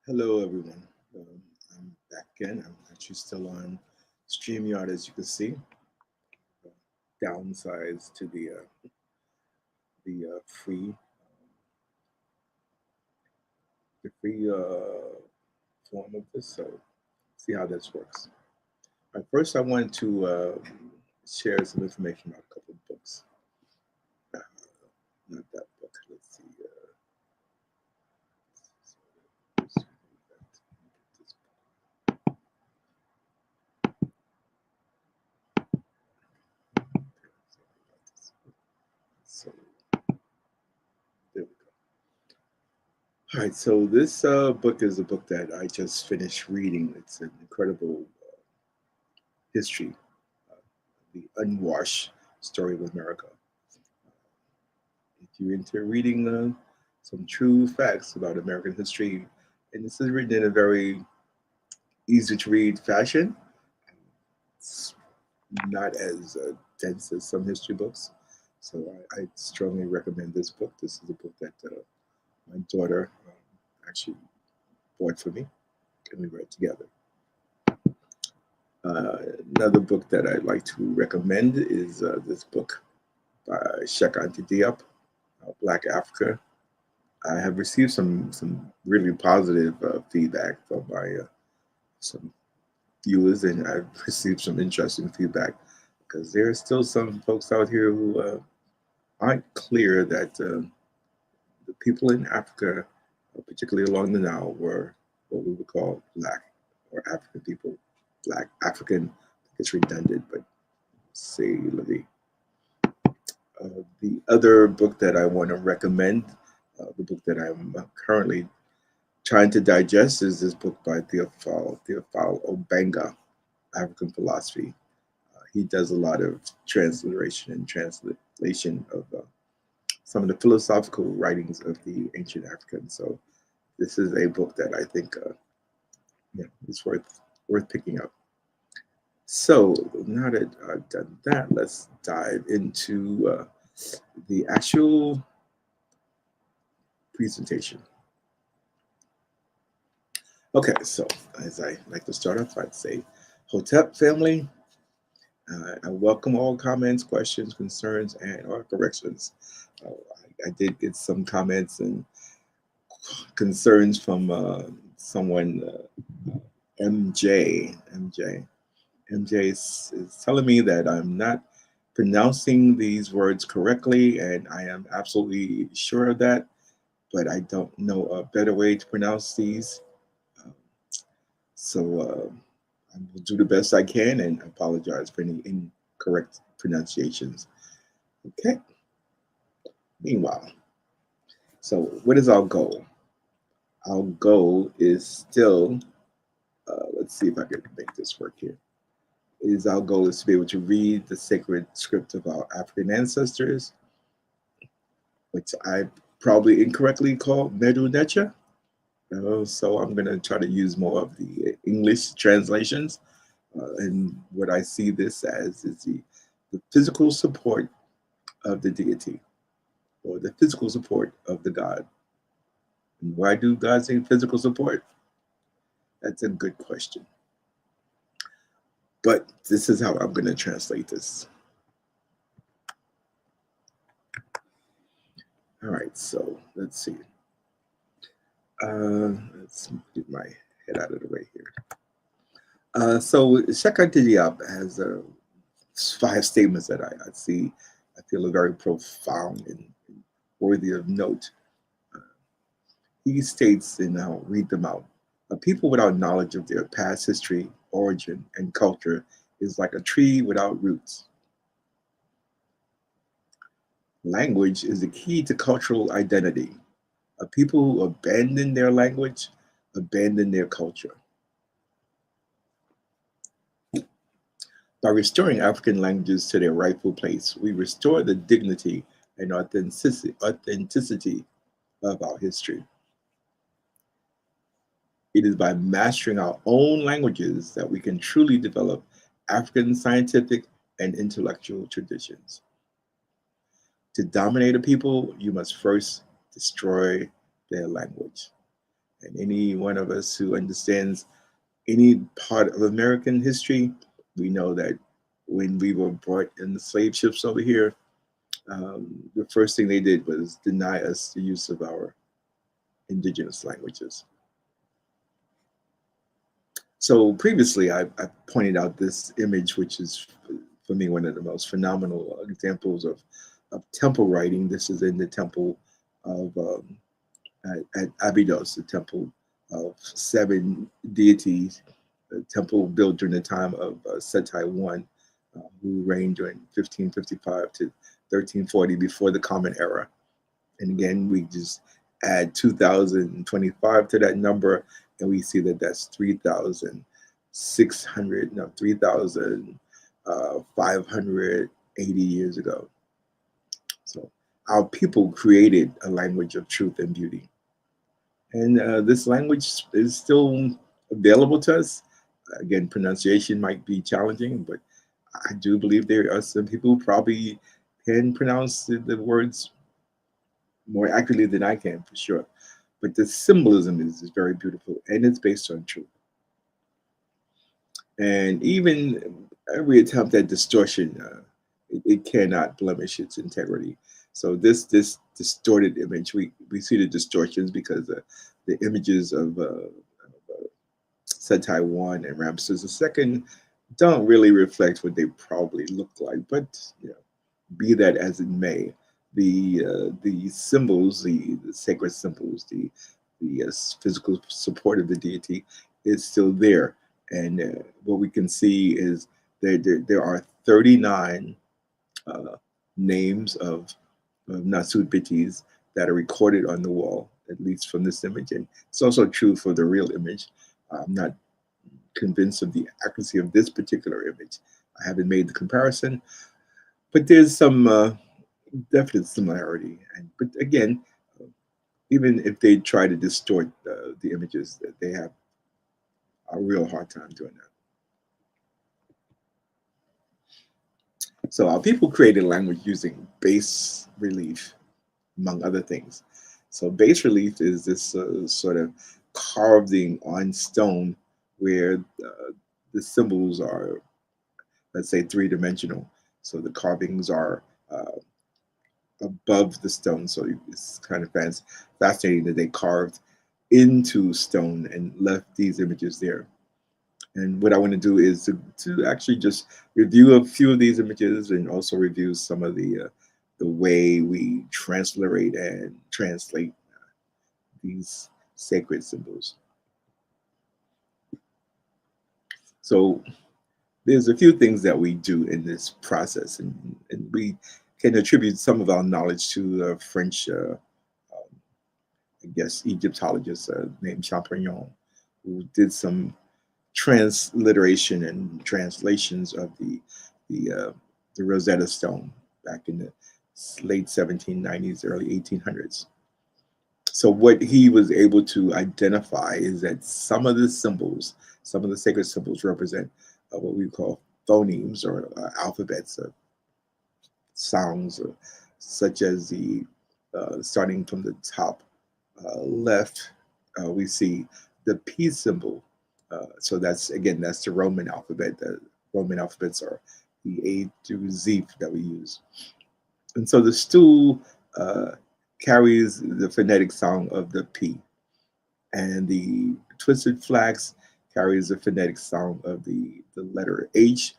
Hello, everyone. I'm back again. I'm actually still on StreamYard, as you can see. Downsized to the free form of this. So see how this works. First, I wanted to share some information about a couple of books. Uh, Not that book. Let's see. So there we go. All right, so this book is a book that I just finished reading. It's an incredible history, uh, the unwashed story of America. If you're into reading some true facts about American history, and this is written in a very easy to read fashion, it's not as dense as some history books. So I strongly recommend this book. This is a book that my daughter actually bought for me, and we read together. Uh, Another book that I'd like to recommend is this book by Ntr, Black Africa. I have received some really positive feedback from my some viewers, and I've received some interesting feedback because there are still some folks out here who aren't clear that the people in Africa, particularly along the Nile, were what we would call Black or African people. Black African, it's redundant, but say Levi. The other book that I want to recommend, the book that I'm currently trying to digest, is this book by Theophile Obenga, African Philosophy. He does a lot of transliteration and translation of some of the philosophical writings of the ancient Africans. So this is a book that I think is worth picking up. So now that I've done that, let's dive into the actual presentation. Okay, so as I like to start off, I'd say, Hotep family, I welcome all comments, questions, concerns, and or corrections. I did get some comments and concerns from someone, MJ. MJ is telling me that I'm not pronouncing these words correctly, and I am absolutely sure of that, but I don't know a better way to pronounce these. Um, so I will do the best I can and apologize for any incorrect pronunciations. Okay. Meanwhile, so what is our goal? Our goal is still, let's see if I can make this work here. Is our goal is to be able to read the sacred script of our African ancestors, which I probably incorrectly called Mdw Ntr. So I'm going to try to use more of the English translations. And what I see this as is the physical support of the deity or the physical support of the God. And why do God say physical support? That's a good question. But this is how I'm going to translate this. All right, so let's see. Let's get my head out of the way here. So Shaka Diab has 5 statements that I see I feel are very profound and worthy of note. Uh, he states, and I'll read them out. A people without knowledge of their past history, origin, and culture is like a tree without roots. Language is the key to cultural identity. A people who abandon their language abandon their culture. By restoring African languages to their rightful place, we restore the dignity and authenticity of our history. It is by mastering our own languages that we can truly develop African scientific and intellectual traditions. To dominate a people, you must first destroy their language. And any one of us who understands any part of American history, we know that when we were brought in the slave ships over here, the first thing they did was deny us the use of our indigenous languages. So previously, I pointed out this image, which is for me one of the most phenomenal examples of temple writing. This is in the temple of at Abydos, the temple of seven deities, the temple built during the time of Setai I, who reigned during 1555 to 1340 before the Common Era. And again, we just add 2025 to that number, and we see that that's 3,600, no, 3,580 years ago. So our people created a language of truth and beauty. And this language is still available to us. Again, pronunciation might be challenging, but I do believe there are some people who probably can pronounce the words more accurately than I can, for sure. But the symbolism is very beautiful, and it's based on truth. And even every attempt at distortion, it cannot blemish its integrity. So this distorted image, we see the distortions because the images of Setai I and Ramses II don't really reflect what they probably look like. But be that as it may, the symbols, the sacred symbols, the physical support of the deity is still there. And what we can see is there are 39 uh, names of Nasud Bitis that are recorded on the wall, at least from this image. And it's also true for the real image. I'm not convinced of the accuracy of this particular image. I haven't made the comparison, but there's some definite similarity. And but again, even if they try to distort the images, they have a real hard time doing that. So our people created language using bas relief, among other things. So bas relief is this sort of carving on stone where the symbols are, let's say, three-dimensional. So the carvings are above the stone. So it's kind of fascinating that they carved into stone and left these images there. And what I want to do is to actually just review a few of these images and also review some of the way we transliterate and translate these sacred symbols. So there's a few things that we do in this process, and we can attribute some of our knowledge to a French, I guess, Egyptologist named Champollion, who did some transliteration and translations of the Rosetta Stone back in the late 1790s, early 1800s. So what he was able to identify is that some of the symbols, some of the sacred symbols represent what we call phonemes or alphabets of sounds, such as the starting from the top left, we see the P symbol. So that's again, that's the Roman alphabet. The Roman alphabets are the A through Z that we use. And so the stool carries the phonetic sound of the P, and the twisted flax carries the phonetic sound of the letter H.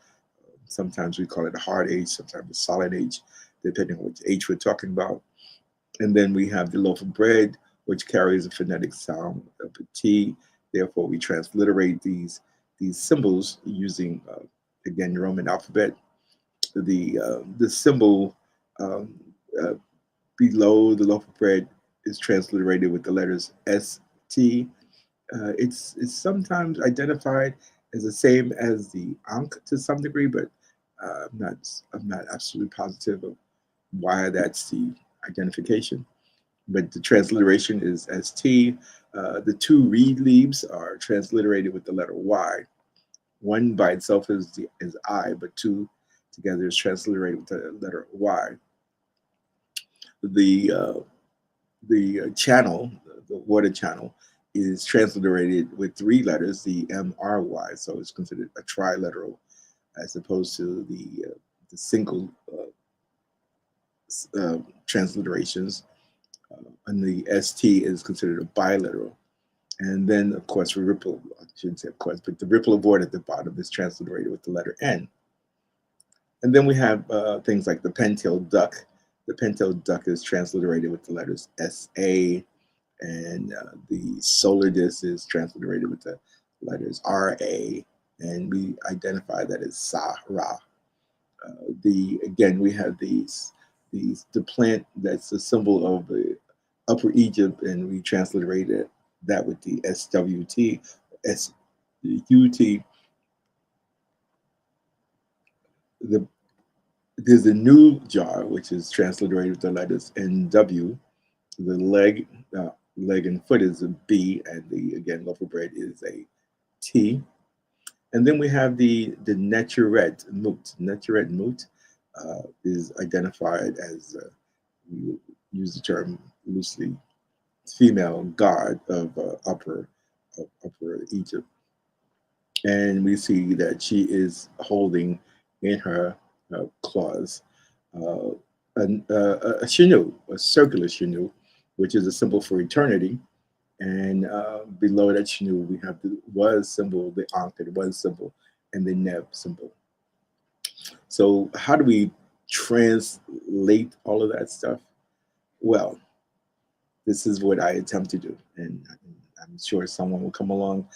Sometimes we call it a hard H, sometimes a solid H, depending on which H we're talking about. And then we have the loaf of bread, which carries a phonetic sound of a T. Therefore, we transliterate these symbols using, again, the Roman alphabet. The symbol um, uh, below the loaf of bread is transliterated with the letters ST. It's sometimes identified as the same as the Ankh to some degree, but I'm not absolutely positive of why that's the identification. But the transliteration is ST. The two reed leaves are transliterated with the letter Y. One by itself is I, but two together is transliterated with the letter Y. The channel, the water channel, is transliterated with three letters, the MRY, so it's considered a triliteral as opposed to the single transliterations. And the ST is considered a bilateral. And then, of course, I shouldn't say of course, but the ripple of word at the bottom is transliterated with the letter N. And then we have things like the pen-tailed duck. The pen-tailed duck is transliterated with the letters SA, and the solar disk is transliterated with the letters RA, and we identify that as Sa-Ra. Again, we have the plant that's a symbol of the Upper Egypt, and we transliterated that with the SWT, SUT. There's the new jar, which is transliterated with the letters NW. The leg and foot is a B, and again, loaf of bread is a T. And then we have the Necheret Mut. Necheret Mut is identified as, we use the term loosely, female god of Upper Egypt. And we see that she is holding in her claws a shinu, a circular shinu, which is a symbol for eternity. And below that shinu, we have the was symbol, the ankh, the was symbol, and the neb symbol. So how do we translate all of that stuff? Well, this is what I attempt to do, and I'm sure someone will come along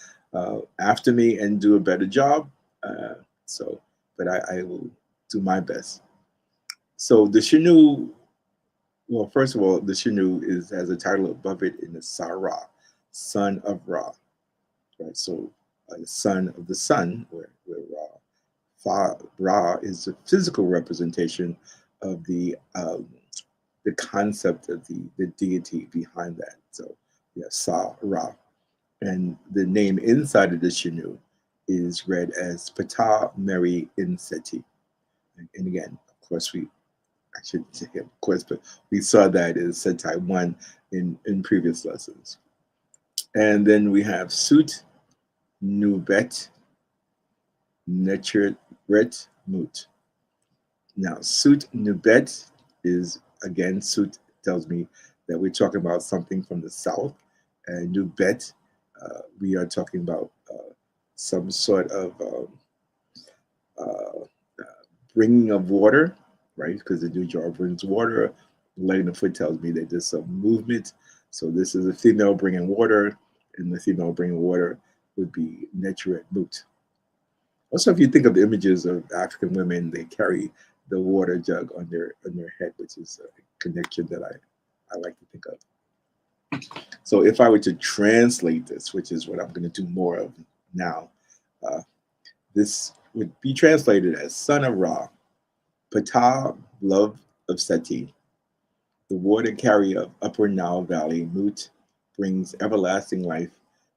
after me and do a better job. But I will do my best. So the Shinu, well, first of all, the Shinu has a title above it in the Sa-Ra, son of Ra, right? So son of the sun, where Ra is the physical representation of the concept of the deity behind that. So yeah, Sa-Ra. And the name inside of the Shinu is read as Ptah Mary Inseti. And again, of course, I shouldn't say of course, but we saw that as Sentai 1 in previous lessons. And then we have Sut Nubet Necheret Mut. Now, Sut Nubet is, again, Sut tells me that we're talking about something from the south. And Nubet, we are talking about some sort of bringing of water, right? Because the new jar brings water. Leg and the foot tells me that there's some movement. So this is a female bringing water, and the female bringing water would be Necheret Mut. Also, if you think of the images of African women, they carry the water jug on their head, which is a connection that I like to think of. So if I were to translate this, which is what I'm going to do more of now, this would be translated as son of Ra, Ptah, love of Seti, the water carrier of Upper Nile Valley, Mut, brings everlasting life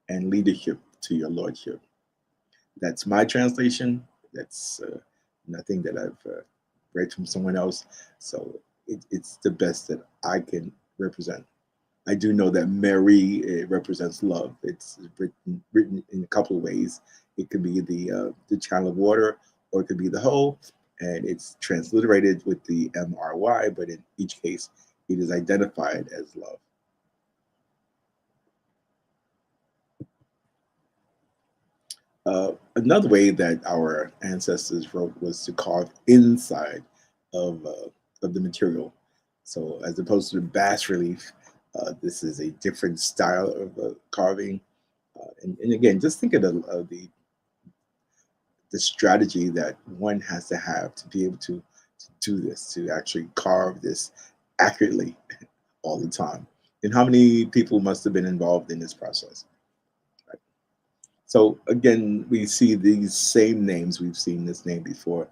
and leadership to your lordship. That's my translation. That's nothing that I've read from someone else. So it's the best that I can represent. I do know that Mary represents love. It's written in a couple of ways. It could be the channel of water, or it could be the hoe, and it's transliterated with the MRY, but in each case, it is identified as love. Another way that our ancestors wrote was to carve inside of the material. So as opposed to the bas relief, this is a different style of carving. And again, just think of the strategy that one has to have to be able to do this, to actually carve this accurately all the time. And how many people must have been involved in this process? Right? So again, we see these same names. We've seen this name before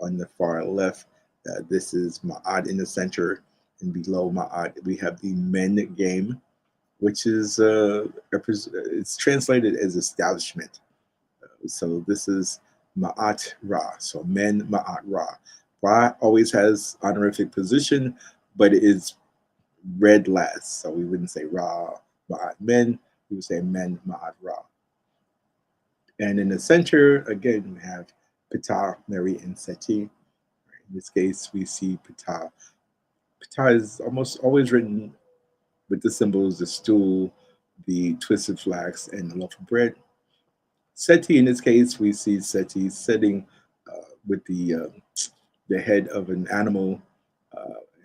on the far left. This is Ma'at in the center, and below Ma'at we have the men game, which is it's translated as establishment. So this is Ma'at Ra. So men Ma'at Ra. Ra always has honorific position, but it is read last. So we wouldn't say Ra Ma'at men. we would say Men Ma'at Ra. And in the center, again, we have Ptah, Mary, and Seti. In this case, we see Ptah. Ptah is almost always written with the symbols, the stool, the twisted flax, and the loaf of bread. Seti, in this case, we see Seti sitting with the head of an animal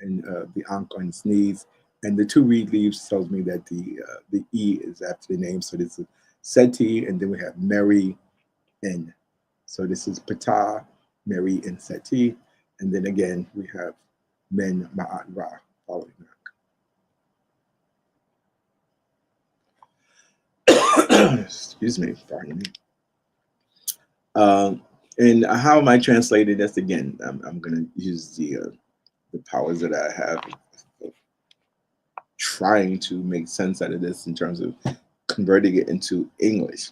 and the ankh on his knees. And the two reed leaves tells me that the E is after the name. So this is Seti, and then we have Mary and so this is Ptah, Mary, and Seti. And then again, we have Men Ma'at Ra following that. Excuse me, pardon me. And how am I translating this? Again, I'm going to use the powers that I have of trying to make sense out of this in terms of converting it into English.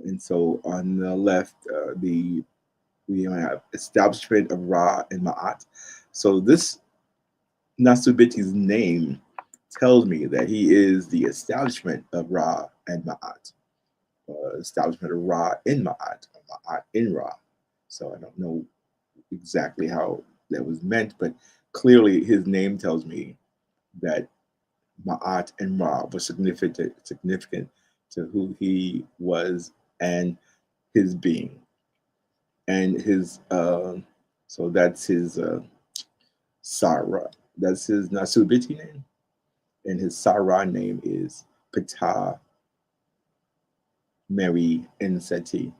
And so on the left, we have establishment of Ra and Ma'at. So this Nasubiti's name tells me that he is the establishment of Ra and Ma'at, establishment of Ra in Ma'at, or Ma'at in Ra. So I don't know exactly how that was meant, but clearly his name tells me that Ma'at and Ra were significant to who he was and his being. And his, so that's his Sarah, that's his Nasubiti name. And his Sarah name is Ptah, Mary, and Seti.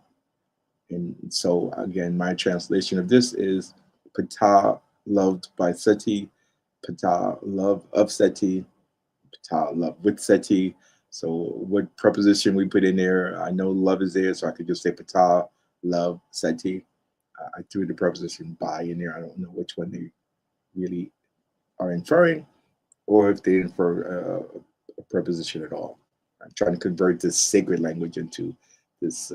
And so again, my translation of this is Ptah, loved by Seti, Ptah, love of Seti, Ptah, love with Seti. So what preposition we put in there, I know love is there, so I could just say Ptah, love, Seti. I threw the preposition by in there. I don't know which one they really are inferring, or if they infer a preposition at all. I'm trying to convert this sacred language into this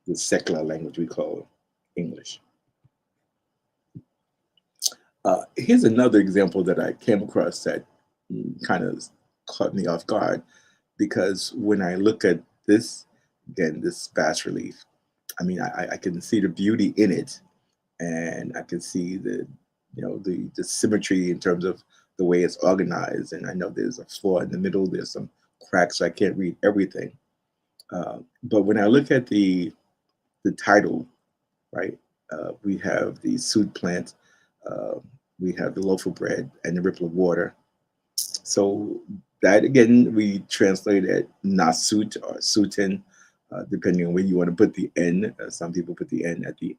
this secular language we call English. Here's another example that I came across that kind of caught me off guard because when I look at this, again, this bas relief, I mean, I can see the beauty in it, and I can see the symmetry in terms of the way it's organized. And I know there's a flaw in the middle. There's some cracks, so I can't read everything. But when I look at the title, right, we have the suit plant, uh, we have the loaf of bread, and the ripple of water. So that again, we translate it nasut or sutin, depending on where you want to put the N. Some people put the N at the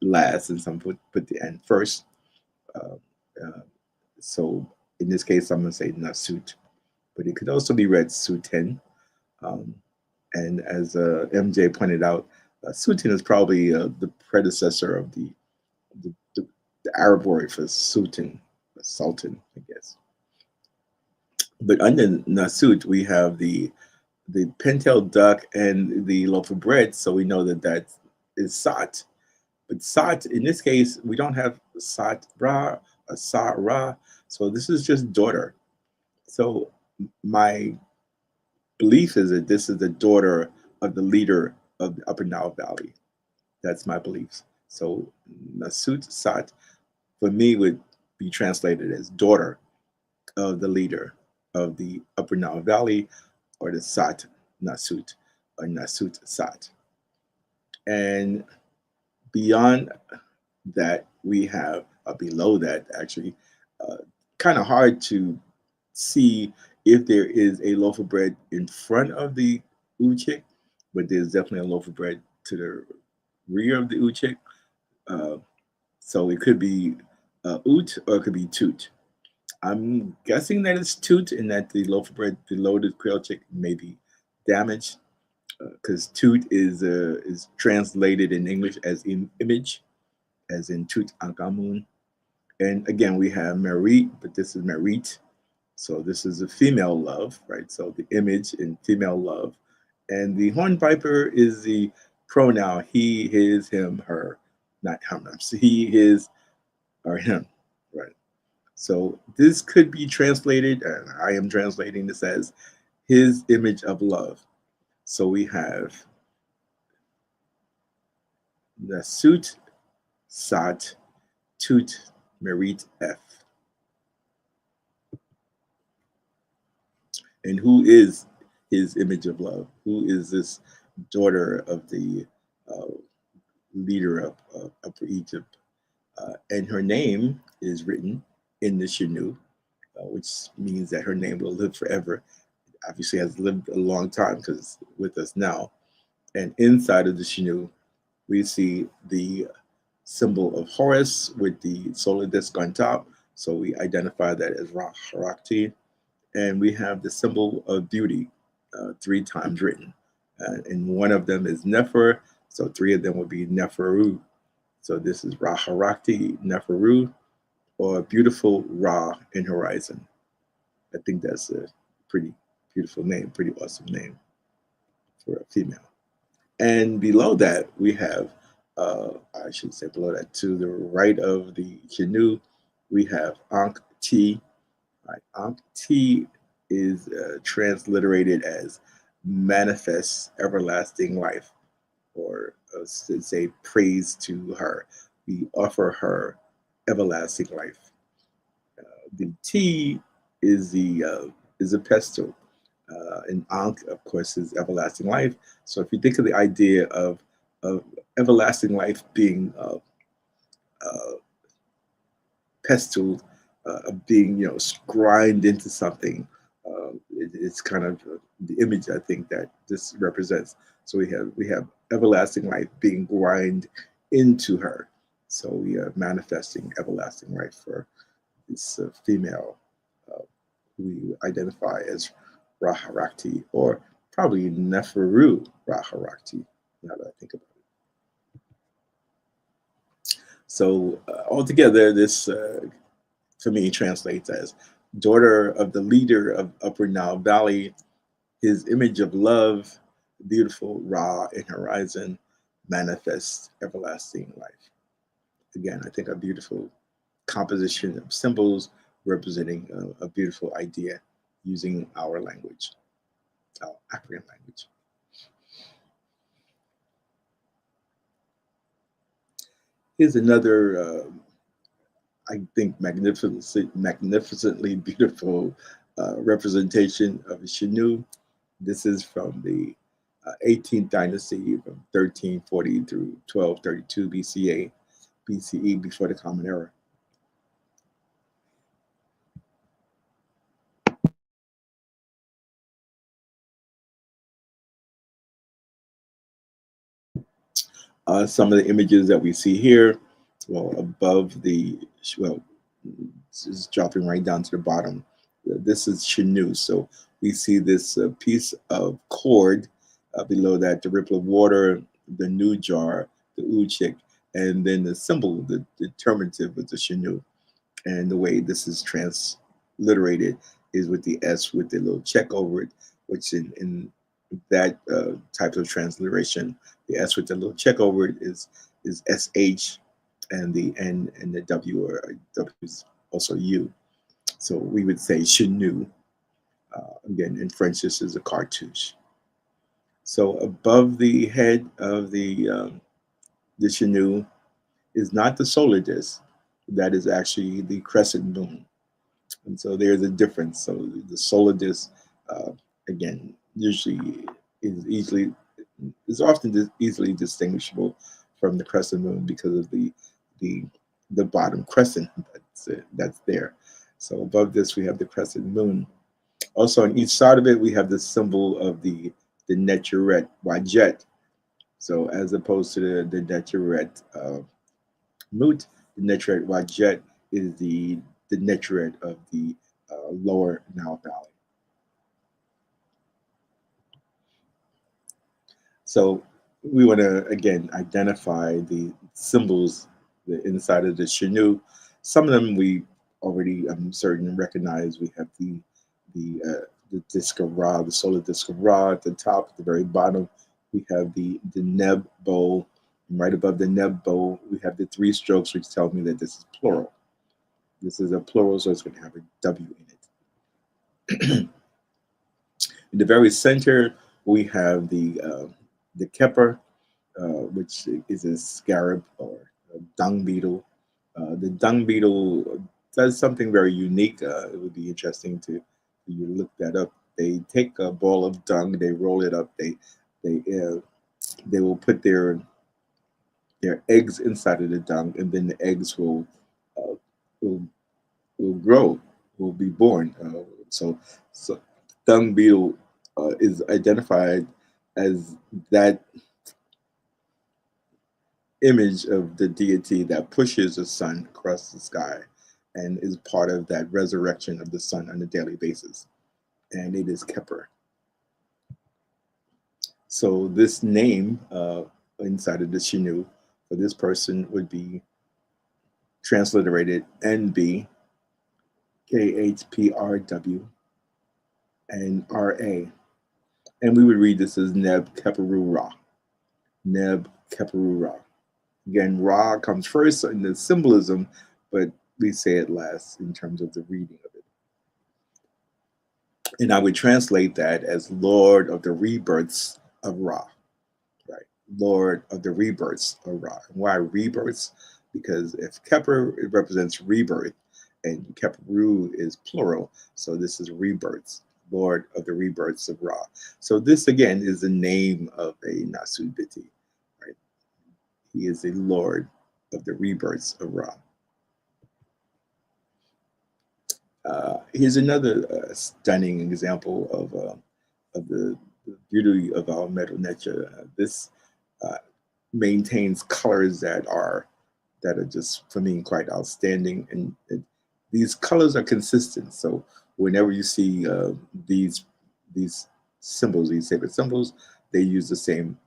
last, and some put the N first. Uh, uh, so in this case, I'm going to say nasut, but it could also be read sutin. Um, and as MJ pointed out, sutin is probably the predecessor of the Arab word for sultan, I guess. But under nasut, we have the pintail duck and the loaf of bread, so we know that that is sat. But sat, in this case, we don't have sat ra, a sa ra, so this is just daughter. So my belief is that this is the daughter of the leader of the Upper Nile Valley. That's my beliefs. So Nasut Sat for me would be translated as daughter of the leader of the Upper Nile Valley, or the Sat Nasut, or Nasut Sat. And beyond that, we have below that actually, uh, kind of hard to see if there is a loaf of bread in front of the uchik, but there's definitely a loaf of bread to the rear of the uchik. Uh, so it could be ut or it could be toot. I'm guessing that it's toot and that the loaf of bread below the quail chick may be damaged because toot is translated in English as image, as in Tut Ankamun. And again, we have Merit, but this is Merit. So this is a female love, right? So the image in female love. And the hornpiper is the pronoun he, his, him, her, not him. So he, his, or him, right? So this could be translated, and I am translating this as his image of love. So we have Nasut Sat Tut Merit F. And who is his image of love? Who is this daughter of the uh, leader of Upper Egypt? And her name is written in the Shinu, which means that her name will live forever. Obviously, has lived a long time because it's with us now. And inside of the Shinu, we see the symbol of Horus with the solar disk on top. So we identify that as Ra Harakti. And we have the symbol of beauty, 3 times written. And one of them is Nefer, so 3 of them would be Neferu. So this is Ra Harakti Neferu, or beautiful Ra in horizon. I think that's a pretty beautiful name, pretty awesome name for a female. And below that, we have, I should say below that, to the right of the Canoe, we have Ankh T. Right? Ankh T is transliterated as manifest everlasting life, or to say praise to her. We offer her everlasting life. The T is a pestle. And Ankh, of course, is everlasting life. So if you think of the idea of everlasting life being uh, pestle, being scrined into something, it's kind of the image I think that this represents. So we have everlasting life being grind into her. So we are manifesting everlasting life for this female we identify as Raharakti, or probably Neferu Raharakti, now that I think about it. So altogether, this for me translates as daughter of the leader of Upper Nile Valley, his image of love, beautiful Ra in horizon, manifests everlasting life. Again, I think a beautiful composition of symbols representing a beautiful idea using our language, our African language. Here's another, I think, magnificently beautiful representation of a Shinu. This is from the 18th dynasty, from 1340 through 1232 BCE, before the Common Era. Some of the images that we see here, well, above the, well, is dropping right down to the bottom. This is Chenu. So we see this piece of cord below that, the ripple of water, the new jar, the uchik, and then the symbol, the determinative of the Chenu. And the way this is transliterated is with the S with the little check over it, which in that type of transliteration, the S with the little check over it is SH, and the N and the W or W is also U. So we would say chenu. Again, in French, this is a cartouche. So above the head of the chenu is not the solar disk. That is actually the crescent moon. And so there's a difference. So the solar disk, uh, again, usually is often easily distinguishable from the crescent moon because of the the bottom crescent that's there. So above this we have the crescent moon. Also on each side of it we have the symbol of the Neteret Wajet. So as opposed to the Neteret Mut, the Neteret Wajet is the Neteret of the lower Nile Valley. So we want to again identify the symbols the inside of the Shinu. Some of them we already, I'm certain, recognize. We have the disc of Ra, the solar disc of Ra at the top. At the very bottom, we have the Neb bowl. And right above the Neb bowl, we have the 3 strokes, which tell me that this is plural. This is a plural, so it's going to have a W in it. In the very center, we have the Kepler, which is a scarab or a dung beetle. The dung beetle does something very unique. It would be interesting to you look that up. They take a ball of dung, they roll it up, they they will put their eggs inside of the dung, and then the eggs uh, will will grow, will be born. So dung beetle is identified as that image of the deity that pushes the sun across the sky and is part of that resurrection of the sun on a daily basis. And it is Kepler. So this name inside of the Shinu for this person would be transliterated NB, KHPRW, and RA. And we would read this as Neb Keperu Ra. Neb Keperu Ra. Again, Ra comes first in the symbolism, but we say it last in terms of the reading of it. And I would translate that as Lord of the rebirths of Ra, right? Lord of the rebirths of Ra. And why rebirths? Because if Keper, it represents rebirth, and Keperu is plural, so this is rebirths, Lord of the rebirths of Ra. So this again is the name of a Nasud Biti, right? He is a Lord of the rebirths of Ra. Here's another stunning example of the beauty of our Mdw Ntr. This uh, maintains colors that are just for me quite outstanding, and these colors are consistent. So whenever you see these symbols, these sacred symbols, they use the same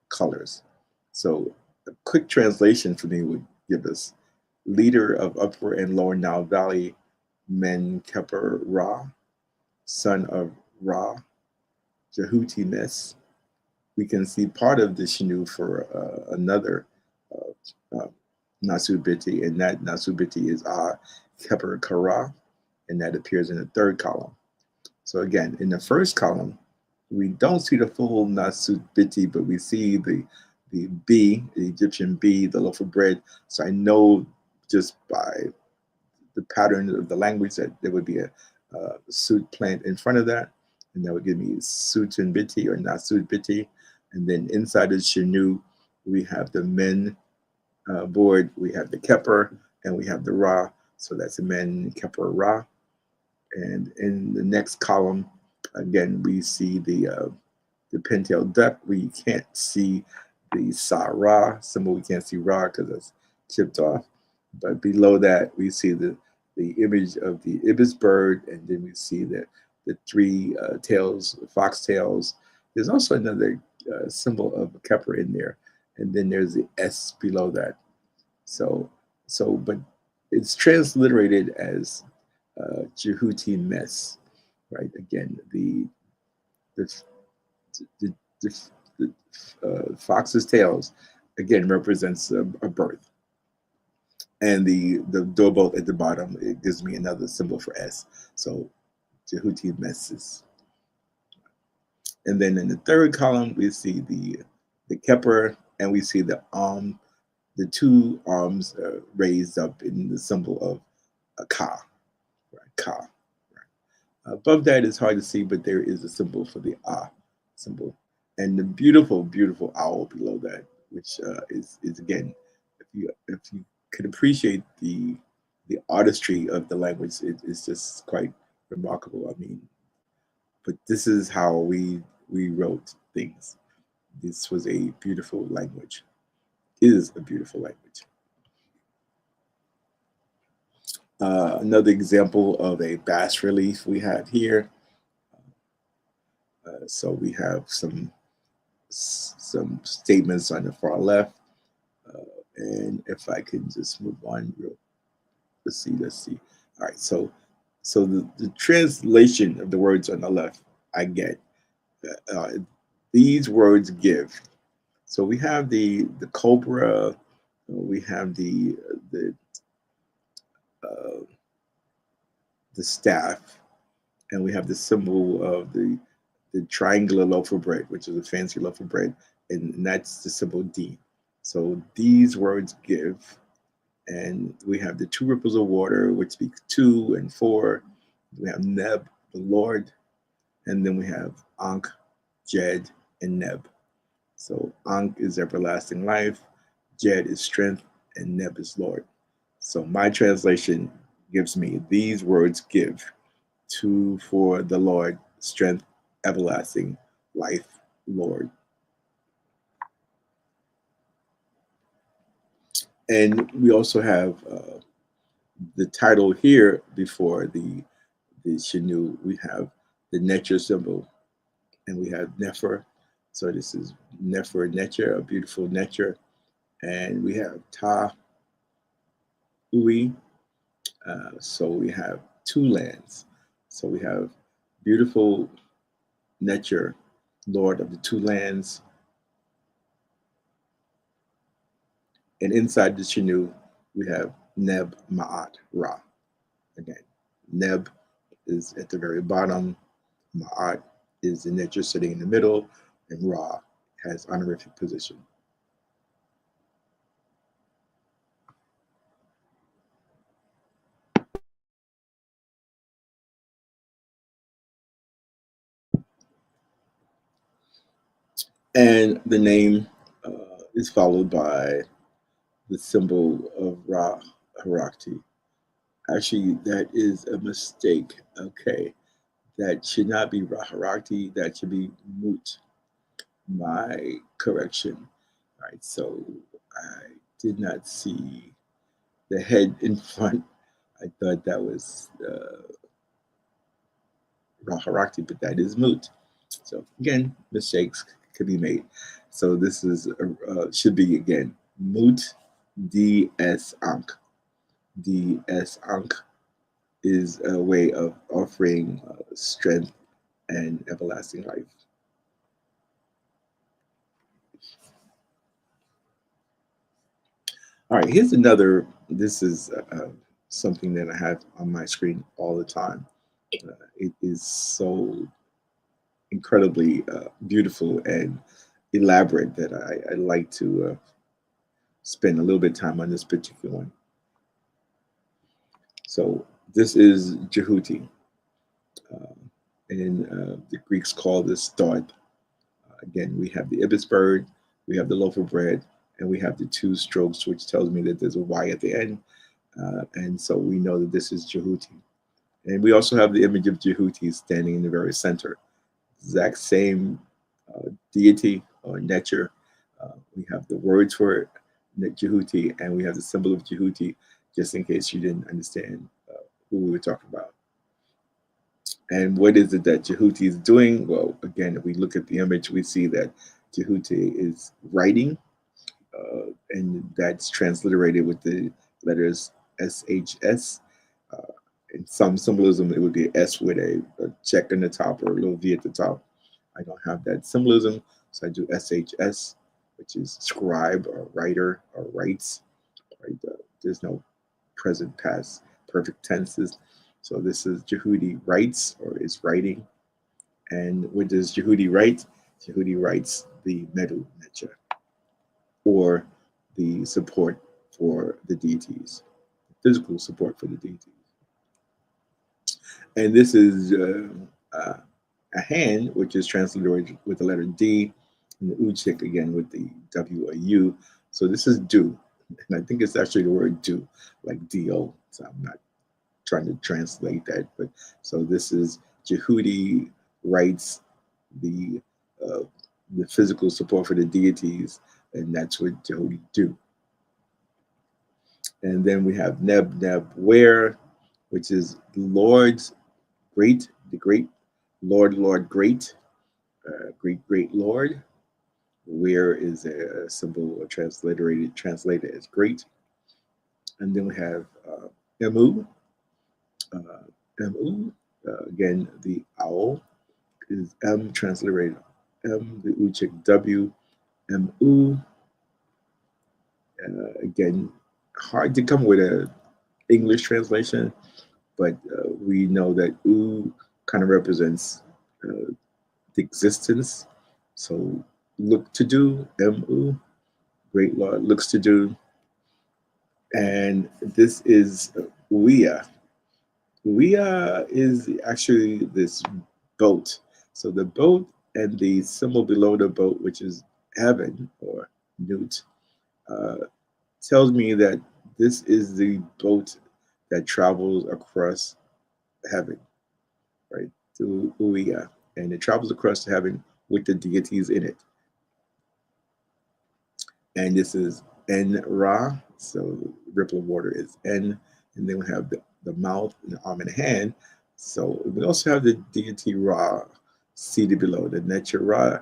colors. So a quick translation for me would give us leader of Upper and Lower Nile Valley, Men Keper Ra, son of Ra, Jehuti Mes. We can see part of the Shinu for another uh, Nasubiti, and that Nasubiti is Keper Kara, and that appears in the third column. So again, in the first column, we don't see the full Nasubiti, but we see the B, the Egyptian B, the loaf of bread. So I know just by the pattern of the language that there would be a Sut plant in front of that, and that would give me Sutun Biti or Nasud Biti. And then inside of Shinu, we have the Men board, we have the Keper, and we have the Ra. So that's Men Keper Ra. And in the next column, again, we see the pintail duck. We can't see the Sa Ra symbol. We can't see Ra because it's chipped off. But below that, we see the image of the ibis bird, and then we see the three tails, fox tails. There's also another symbol of a Kepler in there, and then there's the S below that. But it's transliterated as Jehuti Mes, right? Again, the the, the, the fox's tails again represents a birth, and the door at the bottom, it gives me another symbol for S. So Jehuti Meses. And then in the third column, we see the Keper, and we see the two arms raised up in the symbol of a Ka, right? Ka. Right? Above that is hard to see, but there is a symbol for the Ah symbol, and the beautiful, beautiful owl below that, which is again, if you could appreciate the artistry of the language, it's just quite remarkable. I mean, but this is how we wrote things. This was a beautiful language. Is a beautiful language. Another example of a bas relief we have here. So we have some statements on the far left, and if I can just move on real, let's see. All right, so the translation of the words on the left, I get uh, these words give. So we have the cobra, we have uh, the staff, and we have the symbol of the the triangular loaf of bread, which is a fancy loaf of bread, and that's the symbol D. So these words give, and we have the two ripples of water, which speak two and four. We have Neb, the Lord, and then we have Ankh, Jed, and Neb. So Ankh is everlasting life, Jed is strength, and Neb is Lord. So my translation gives me these words give to for the Lord, strength, everlasting life, Lord. And we also have the title here before the Shanu. We have the Netcher symbol, and we have Nefer. So this is Nefer Netcher, a beautiful Netcher. And we have Ta Ui. So we have two lands. So we have beautiful Netcher, Lord of the two lands. And inside the Shanu, we have Neb Ma'at Ra. Again, Neb is at the very bottom. Ma'at is the Netcher sitting in the middle, and Ra has honorific position. And the name is followed by the symbol of Ra Harakti. Actually, that is a mistake. Okay, that should not be Ra Harakti. That should be Mut. My correction. All right, so I did not see the head in front. I thought that was Ra Harakti, but that is Mut. So again, mistakes could be made. So this is should be again Mut DS Ankh. DS Ankh is a way of offering strength and everlasting life. All right, here's another. This is something that I have on my screen all the time. It is so incredibly beautiful and elaborate that I like to spend a little bit of time on this particular one. So this is Jehuti. Uh, and the Greeks call this thought. Again, we have the ibis bird, we have the loaf of bread, and we have the two strokes, which tells me that there's a Y at the end. And so we know that this is Jehuti. And we also have the image of Jehuti standing in the very center. Exact same deity or nature. We have the words for it, Jehuti, and we have the symbol of Jehuti, just in case you didn't understand who we were talking about. And what is it that Jehuti is doing? Well, again, if we look at the image, we see that Jehuti is writing, and that's transliterated with the letters SHS. Uh, in some symbolism, it would be S with a check on the top or a little V at the top. I don't have that symbolism, so I do SHS, which is scribe or writer or writes. Right? There's no present, past, perfect tenses. So this is Jehudi writes or is writing. And what does Jehudi write? Jehudi writes the Mdw Ntr, or the support for the deities, physical support for the deities. And this is a hand, which is translated with the letter D, and the uchik again with the W or U. So this is do. And I think it's actually the word do, like D-O. So I'm not trying to translate that, but so this is Jehudi writes the uh, the physical support for the deities, and that's what Jehudi do. And then we have Neb where, which is Lord's great, the great Lord great, great Lord. Where is a symbol translated as great. And then we have Emu, uh, Mu, again, the owl is M transliterated M, the Uchik W, Mu. Again, hard to come with a English translation, but we know that U kind of represents the existence. So look to do, Mu, great Lord looks to do. And this is Uia. Uia is actually this boat. So the boat and the symbol below the boat, which is heaven or Newt, uh, tells me that this is the boat that travels across heaven, right? To Uia. And it travels across heaven with the deities in it. And this is N Ra. So ripple of water is N, and then we have the mouth and the arm and the hand. So we also have the deity Ra seated below the Ntr Ra.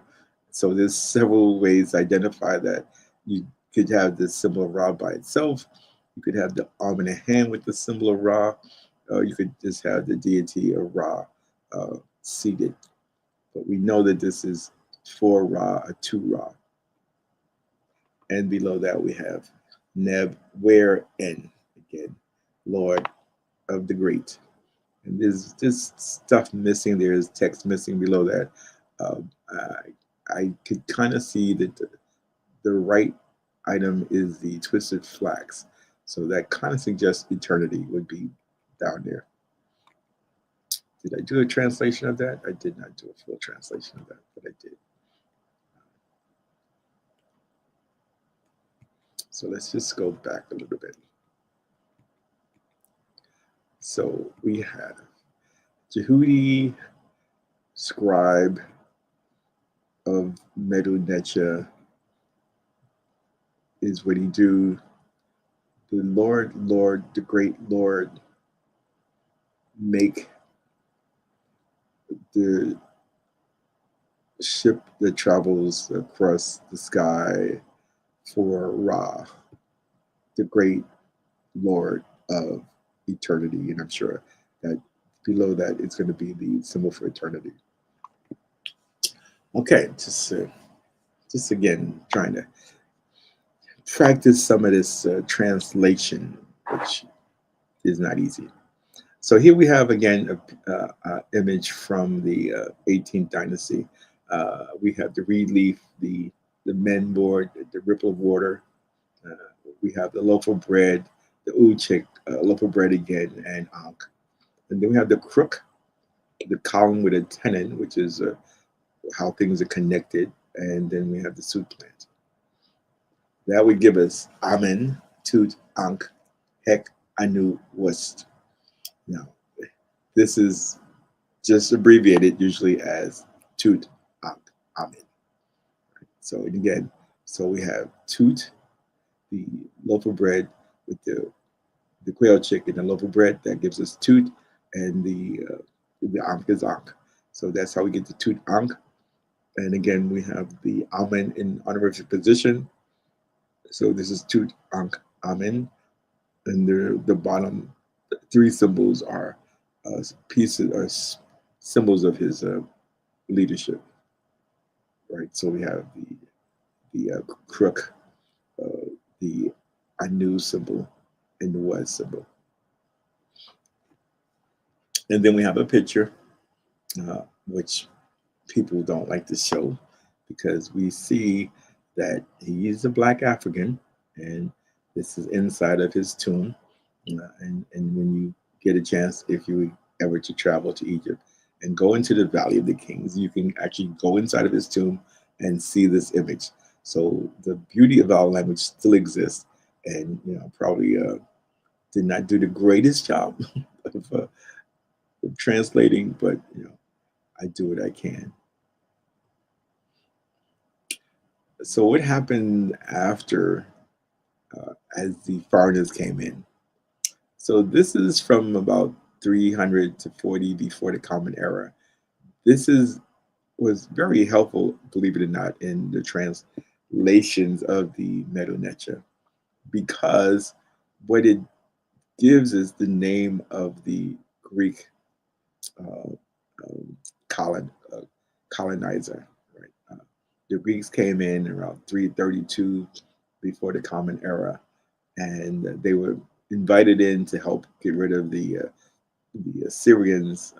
So there's several ways to identify that. You could have the symbol of Ra by itself. You could have the arm and the hand with the symbol of Ra. Or you could just have the deity of Ra seated. But we know that this is for Ra, a to Ra. And below that we have Neb, where N, again, Lord of the Great. And there's just stuff missing. There's text missing below that. I could kind of see that the right item is the twisted flax. So that kind of suggests eternity would be down there. Did I do a translation of that? I did not do a full translation of that, but I did. So let's just go back a little bit. So we have Jehudi, scribe of Mdw Ntr, is what he do. The Lord, the great Lord, make the ship that travels across the sky for Ra, the great Lord of eternity. And I'm sure that below that it's going to be the symbol for eternity. Okay, just again trying to practice some of this translation, which is not easy. So here we have again a image from the 18th dynasty. We have the reed leaf, the men board, the ripple of water. Uh, we have the loaf of bread, the uchik, loaf of bread again, and ankh. And then we have the crook, the column with a tenon, which is how things are connected. And then we have the suit plant. That would give us Amen, Tut, Ankh, Hek, Anu, Wust. Now, this is just abbreviated usually as Tut, Ankh, Amen. So again, so we have Tut, the loaf of bread with the quail chicken, the loaf of bread that gives us Tut, and the Ankh is Ankh. So that's how we get the Tut Ankh. And again, we have the Amen in honorific position. So this is Tut Ankh Amen. And the bottom three symbols are pieces or symbols of his leadership, right? So we have the crook, the Anu symbol, and the was symbol, and then we have a picture, which people don't like to show because we see that he's a black African, and this is inside of his tomb. And when you get a chance, if you ever to travel to Egypt and go into the Valley of the Kings, you can actually go inside of his tomb and see this image. So the beauty of our language still exists, and probably did not do the greatest job of translating, but I do what I can. So what happened after as the foreigners came in? So this is from about 300 to 40 before the Common Era. This was very helpful, believe it or not, in the translations of the Mdw Ntr, because what it gives is the name of the Greek uh, colon, colonizer. Right? The Greeks came in around 332 before the Common Era, and they were invited in to help get rid of the Assyrians,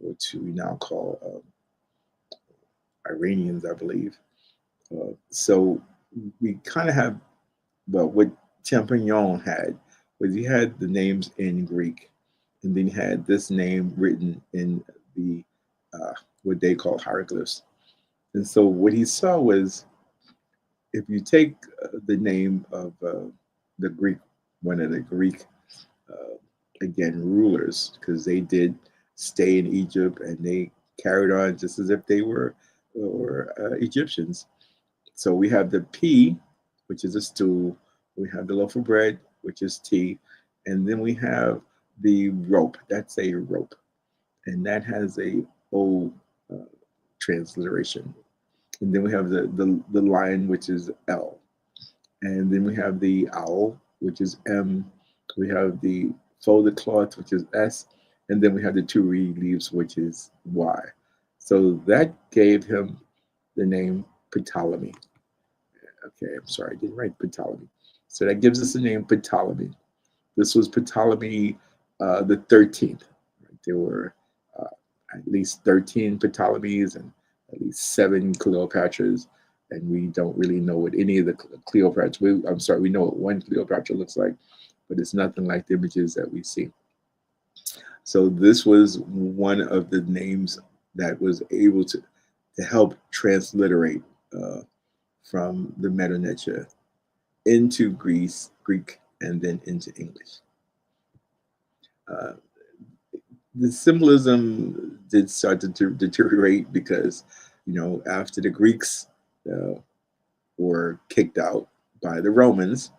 which we now call Iranians, I believe. So we kind of have, well, what Champignon had was he had the names in Greek, and then he had this name written in the uh, what they call hieroglyphs. And so what he saw was if you take the name of the Greek, one of the Greek, uh, again, rulers, because they did stay in Egypt and they carried on just as if they were Egyptians. So we have the P, which is a stool. We have the loaf of bread, which is T. And then we have the rope. That's a rope. And that has a O uh, transliteration. And then we have the lion, which is L. And then we have the owl, which is M. We have the folded cloth, which is S. And then we have the two reed leaves, which is Y. So that gave him the name Ptolemy. Okay, I'm sorry, I didn't write Ptolemy. So that gives us the name Ptolemy. This was Ptolemy the 13th. Right? There were uh, at least 13 Ptolemies and at least 7 Cleopatras, and we don't really know what any of the Cleopatras. I'm sorry, we know what one Cleopatra looks like, but it's nothing like the images that we see. So this was one of the names that was able to help transliterate from the Mdw Ntr into Greek, and then into English. Uh, the symbolism did start to deteriorate because, after the Greeks uh, were kicked out by the Romans,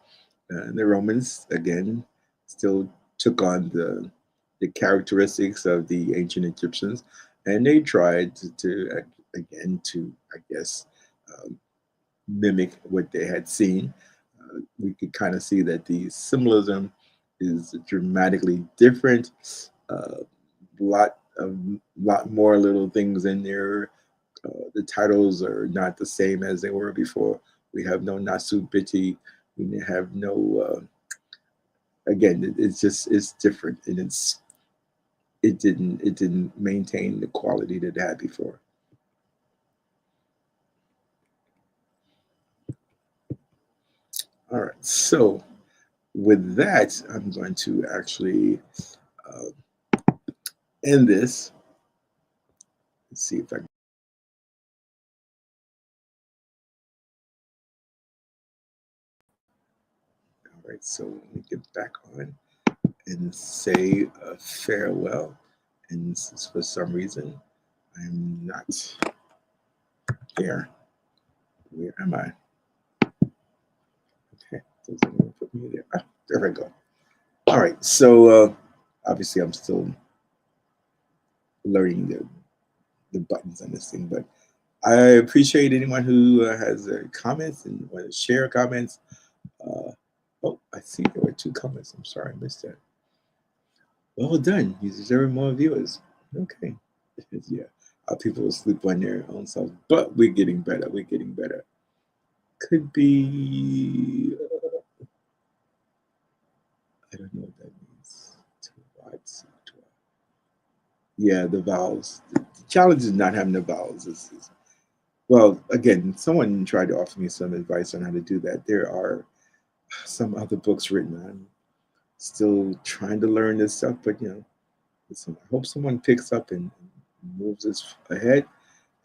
the Romans again still took on the characteristics of the ancient Egyptians, and they tried to again to, I guess, um, mimic what they had seen. We could kind of see that the symbolism is dramatically different. A lot more little things in there. The titles are not the same as they were before. We have no Nasu Biti. We have no. Again, it's different, and it didn't maintain the quality that it had before. All right, so with that, I'm going to actually uh, end this. Let's see if I can. All right, so let me get back on and say farewell. And for some reason, I'm not here. Where am I? Okay, doesn't even put me there. Ah, there we go. All right, so obviously I'm still learning the buttons on this thing, but I appreciate anyone who has comments and want to share comments. Uh, oh, I see there were 2 comments. I'm sorry, I missed that. Well done. You deserve more viewers. Okay. Yeah. People will sleep on their own selves, but we're getting better. We're getting better. Could be, I don't know what that means. Yeah, the vowels. The challenge is not having the vowels. Well, again, someone tried to offer me some advice on how to do that. There are some other books written on. Still trying to learn this stuff, but listen, I hope someone picks up and moves us ahead.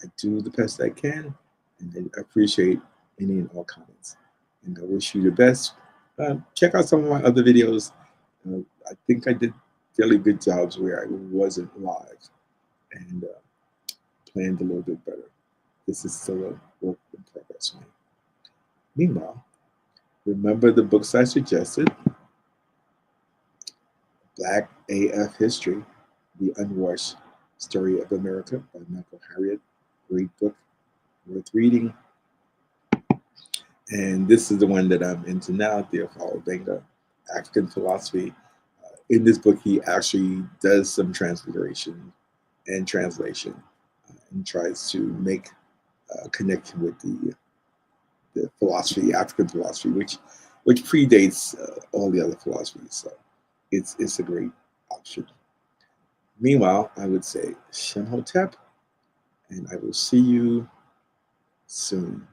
I do the best I can, and I appreciate any and all comments. And I wish you the best. Check out some of my other videos. I think I did fairly good jobs where I wasn't live and planned a little bit better. This is still a work in progress. Man. Meanwhile, remember the books I suggested: Black AF History, The Unwashed Story of America by Michael Harriot. Great book, worth reading. And this is the one that I'm into now, Theophilo Benga, African Philosophy. In this book, he actually does some transliteration and translation and tries to make a connection with the philosophy, African philosophy, which predates all the other philosophies. So it's a great option. Meanwhile, I would say Shem Hotep, and I will see you soon.